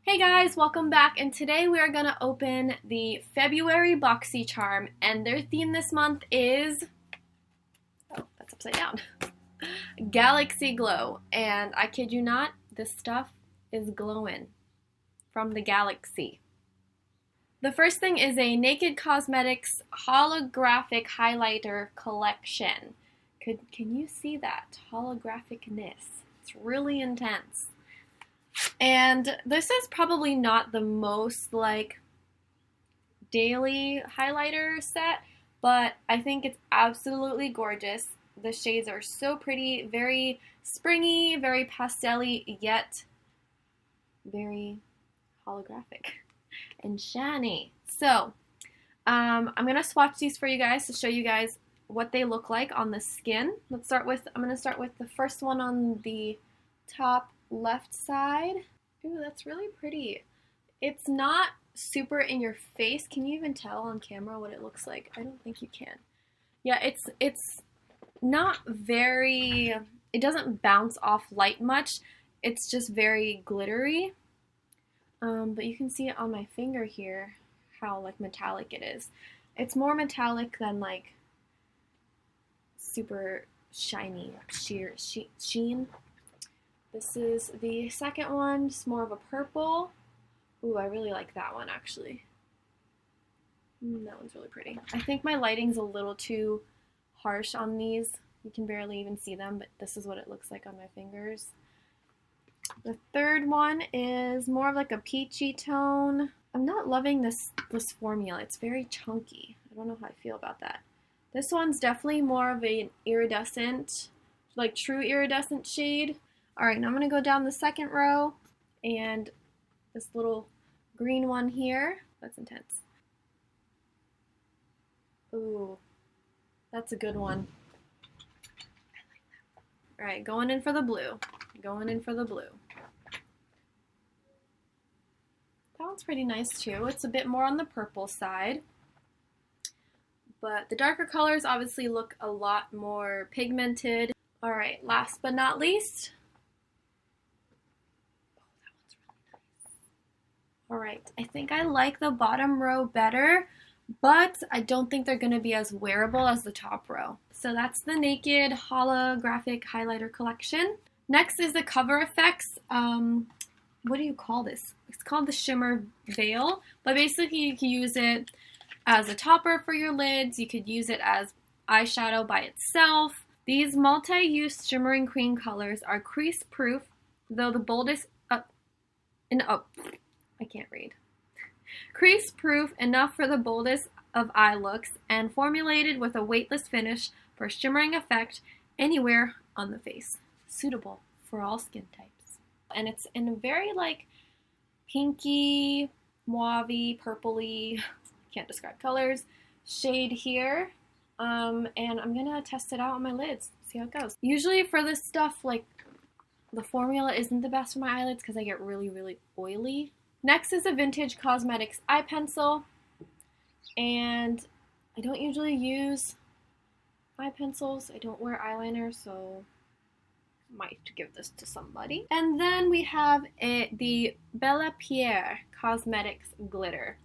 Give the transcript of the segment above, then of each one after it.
Hey guys, welcome back, and today we are going to open the February Boxycharm, and their theme this month is, oh, that's upside down, Galaxy Glow, and I kid you not, this stuff is glowing from the galaxy. The first thing is a Naked Cosmetics Holographic Highlighter Collection. Can you see that holographicness? It's really intense. And this is probably not the most daily highlighter set, but I think it's absolutely gorgeous. The shades are so pretty, very springy, very pastel-y, yet very holographic and shiny. So I'm gonna swatch these for you guys to show you guys what they look like on the skin. I'm gonna start with the first one on the top left side. Ooh, that's really pretty. It's not super in your face. Can you even tell on camera what it looks like? I don't think you can. Yeah, it's not very, it doesn't bounce off light much. It's just very glittery. But you can see it on my finger here, how metallic it is. It's more metallic than super shiny sheen. This is the second one, just more of a purple. Ooh, I really like that one actually. That one's really pretty. I think my lighting's a little too harsh on these. You can barely even see them, but this is what it looks like on my fingers. The third one is more of a peachy tone. I'm not loving this formula. It's very chunky. I don't know how I feel about that. This one's definitely more of an iridescent, true iridescent shade. Alright, now I'm going to go down the second row, and this little green one here, that's intense. Ooh, that's a good one. Alright, going in for the blue. Going in for the blue. That one's pretty nice too. It's a bit more on the purple side. But the darker colors obviously look a lot more pigmented. Alright, last but not least. Alright, I think I like the bottom row better, but I don't think they're going to be as wearable as the top row. So that's the Naked Holographic Highlighter Collection. Next is the CoverFX, what do you call this? It's called the Shimmer Veil, but basically you can use it as a topper for your lids. You could use it as eyeshadow by itself. These multi-use shimmering cream colors are crease-proof, though the boldest, I can't read. Crease-proof enough for the boldest of eye looks and formulated with a weightless finish for shimmering effect anywhere on the face. Suitable for all skin types. And it's in a very pinky, mauve-y, purpley, can't describe colors, shade here. And I'm gonna test it out on my lids, see how it goes. Usually for this stuff, the formula isn't the best for my eyelids because I get really, really oily. Next is a Vintage Cosmetics eye pencil, and I don't usually use eye pencils. I don't wear eyeliner, so I might give this to somebody. And then we have the Bellapierre Cosmetics Glitter.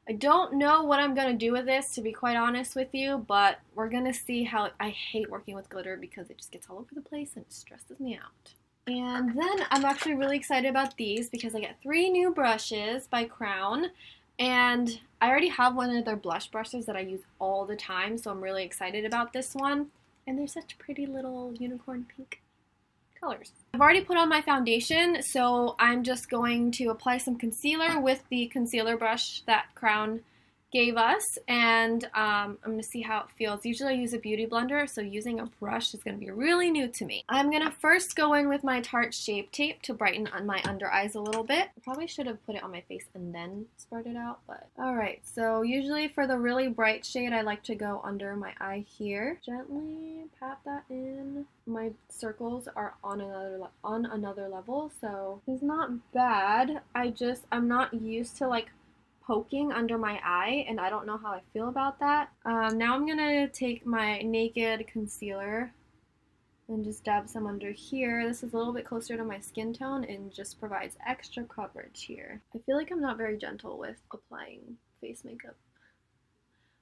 I don't know what I'm going to do with this, to be quite honest with you, but we're going to see how. I hate working with glitter because it just gets all over the place and it stresses me out. And then I'm actually really excited about these because I get 3 new brushes by Crown, and I already have one of their blush brushes that I use all the time, so I'm really excited about this one. And they're such pretty little unicorn pink colors. I've already put on my foundation, so I'm just going to apply some concealer with the concealer brush that Crown gave us, and I'm going to see how it feels. Usually I use a beauty blender, so using a brush is going to be really new to me. I'm going to first go in with my Tarte Shape Tape to brighten on my under eyes a little bit. I probably should have put it on my face and then spread it out, but alright. So usually for the really bright shade, I like to go under my eye here. Gently pat that in. My circles are on another level, so it's not bad. I'm not used to poking under my eye, and I don't know how I feel about that. Now I'm gonna take my Naked concealer And just dab some under here. This is a little bit closer to my skin tone and just provides extra coverage here. I feel like I'm not very gentle with applying face makeup.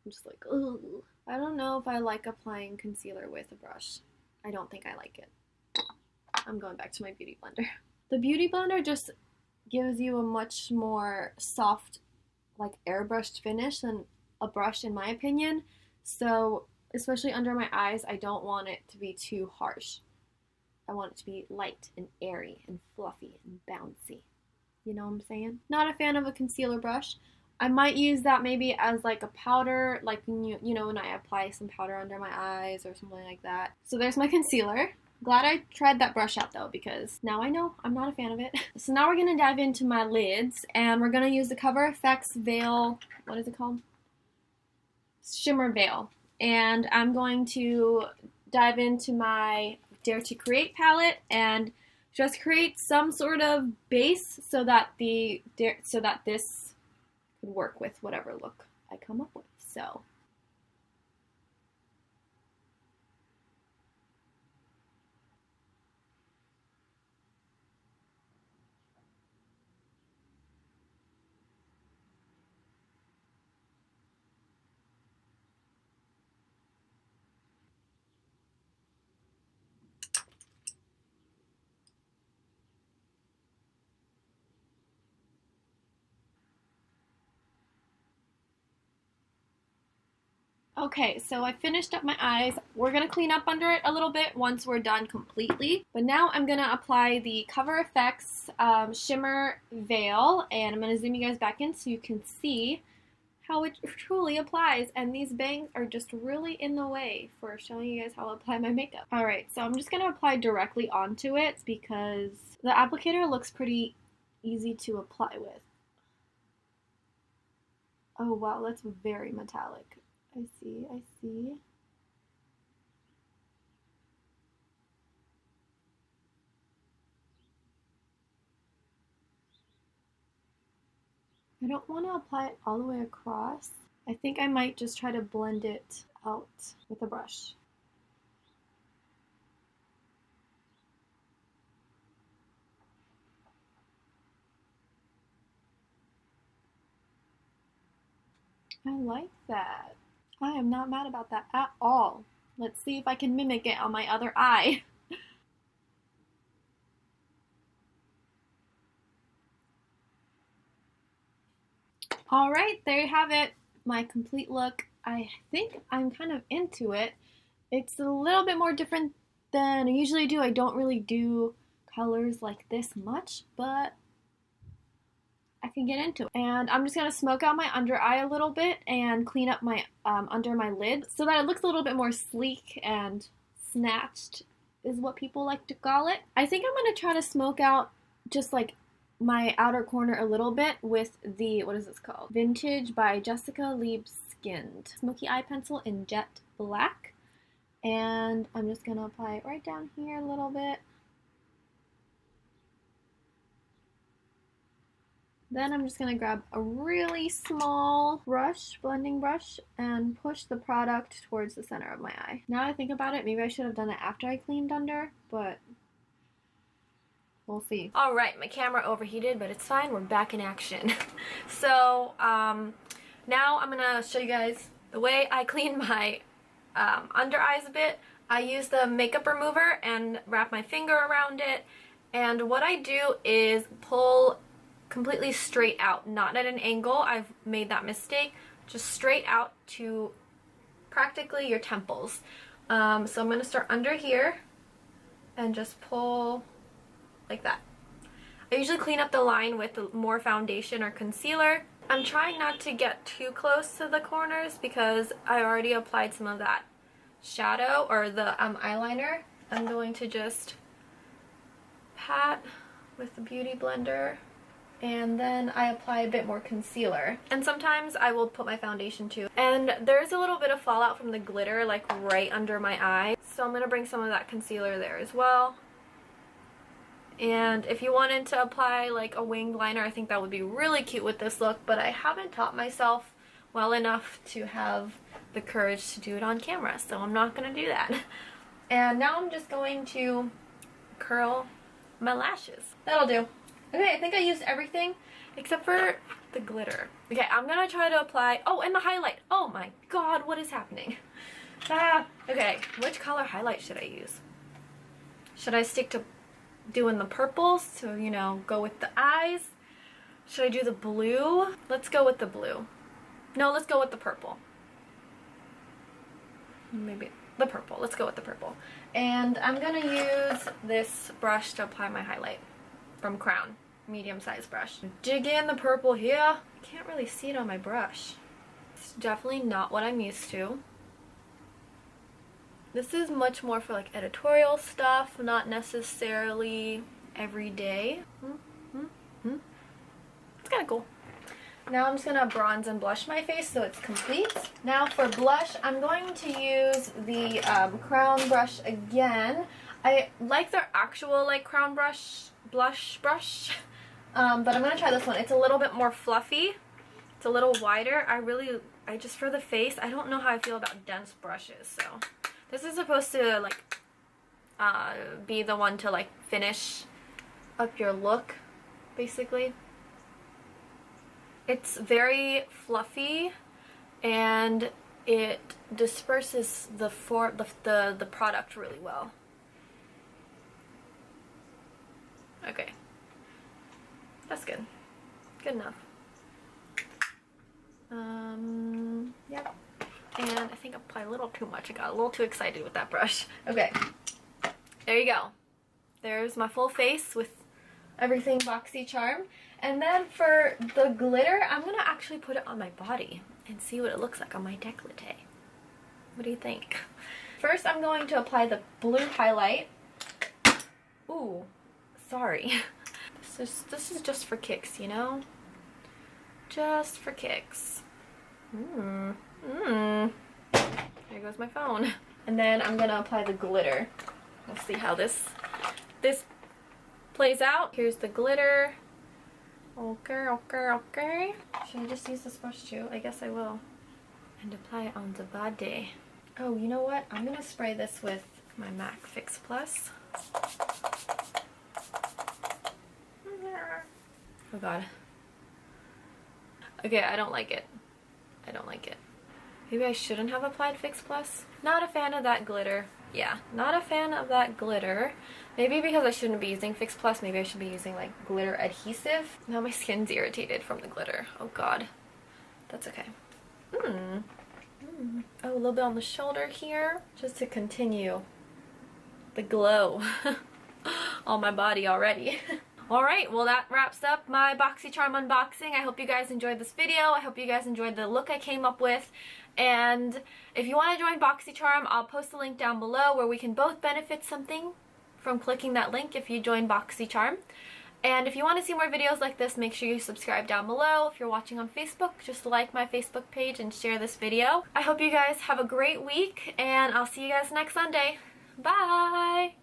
I'm just like, ugh. I don't know if I like applying concealer with a brush. I don't think I like it. I'm going back to my Beauty Blender. The Beauty Blender just gives you a much more soft, like airbrushed finish than a brush in my opinion. So especially under my eyes, I don't want it to be too harsh. I want it to be light and airy and fluffy and bouncy. You know what I'm saying? Not a fan of a concealer brush. I might use that maybe as like a powder, like when you know when I apply some powder under my eyes or something like that. So there's my concealer. Glad I tried that brush out though, because now I know I'm not a fan of it. So now we're gonna dive into my lids, and we're gonna use the CoverFX Veil, what is it called? Shimmer Veil. And I'm going to dive into my Dare to Create palette and just create some sort of base so that this could work with whatever look I come up with. So okay, so I finished up my eyes. We're going to clean up under it a little bit once we're done completely. But now I'm going to apply the CoverFX Shimmer Veil, and I'm going to zoom you guys back in so you can see how it truly applies. And these bangs are just really in the way for showing you guys how I apply my makeup. Alright, so I'm just going to apply directly onto it because the applicator looks pretty easy to apply with. Oh wow, that's very metallic. I see, I see. I don't want to apply it all the way across. I think I might just try to blend it out with a brush. I like that. I am not mad about that at all. Let's see if I can mimic it on my other eye. Alright, there you have it. My complete look. I think I'm kind of into it. It's a little bit more different than I usually do. I don't really do colors like this much, but I can get into it. And I'm just going to smoke out my under eye a little bit and clean up my under my lid so that it looks a little bit more sleek and snatched is what people like to call it. I think I'm going to try to smoke out just like my outer corner a little bit with the, what is this called? Vintage by Jessika Liebskind Smoky Eye Pencil in Jet Black. And I'm just going to apply it right down here a little bit. Then I'm just going to grab a really small brush, blending brush, and push the product towards the center of my eye. Now I think about it, maybe I should have done it after I cleaned under, but we'll see. Alright, my camera overheated, but it's fine. We're back in action. So, now I'm going to show you guys the way I clean my under eyes a bit. I use the makeup remover and wrap my finger around it. And what I do is pull completely straight out, not at an angle. I've made that mistake. Just straight out to practically your temples. So I'm going to start under here and just pull like that. I usually clean up the line with more foundation or concealer. I'm trying not to get too close to the corners because I already applied some of that shadow or the eyeliner. I'm going to just pat with the Beauty Blender, and then I apply a bit more concealer. And sometimes I will put my foundation too. And there's a little bit of fallout from the glitter like right under my eye. So I'm going to bring some of that concealer there as well. And if you wanted to apply like a winged liner, I think that would be really cute with this look, but I haven't taught myself well enough to have the courage to do it on camera, so I'm not going to do that. And now I'm just going to curl my lashes. That'll do. Okay, I think I used everything except for the glitter. Okay, I'm gonna try to apply, oh, and the highlight. Oh my god, what is happening? Ah, okay, which color highlight should I use? Should I stick to doing the purples to, you know, go with the eyes? Should I do the blue? Let's go with the blue. No, let's go with the purple. Maybe the purple. Let's go with the purple. And I'm gonna use this brush to apply my highlight from Crown. Medium-sized brush. Dig in the purple here. I can't really see it on my brush. It's definitely not what I'm used to. This is much more for like editorial stuff, not necessarily every day. It's kind of cool. Now I'm just going to bronze and blush my face so it's complete. Now for blush, I'm going to use the Crown brush again. I like their actual like Crown blush brush. But I'm going to try this one. It's a little bit more fluffy. It's a little wider. I just, for the face, I don't know how I feel about dense brushes. So this is supposed to like be the one to like finish up your look, basically. It's very fluffy and it disperses the product really well. Okay. That's good. Good enough. Yep. And I think I applied a little too much. I got a little too excited with that brush. Okay. There you go. There's my full face with everything Boxycharm. And then for the glitter, I'm going to actually put it on my body and see what it looks like on my décolleté. What do you think? First, I'm going to apply the blue highlight. Ooh, sorry. This is just for kicks, you know? Just for kicks. There goes my phone. And then I'm gonna apply the glitter. We'll see how this plays out. Here's the glitter. Okay. Should I just use this brush too? I guess I will. And apply it on the body. Oh, you know what? I'm gonna spray this with my MAC Fix Plus. Oh god. Okay, I don't like it. I don't like it. Maybe I shouldn't have applied Fix Plus. Not a fan of that glitter. Yeah, not a fan of that glitter. Maybe because I shouldn't be using Fix Plus, maybe I should be using like glitter adhesive. Now my skin's irritated from the glitter. Oh god. That's okay. Oh, a little bit on the shoulder here. Just to continue the glow on my body already. Alright, well that wraps up my Boxycharm unboxing. I hope you guys enjoyed this video. I hope you guys enjoyed the look I came up with. And if you want to join Boxycharm, I'll post a link down below where we can both benefit something from clicking that link if you join Boxycharm. And if you want to see more videos like this, make sure you subscribe down below. If you're watching on Facebook, just like my Facebook page and share this video. I hope you guys have a great week, and I'll see you guys next Sunday. Bye!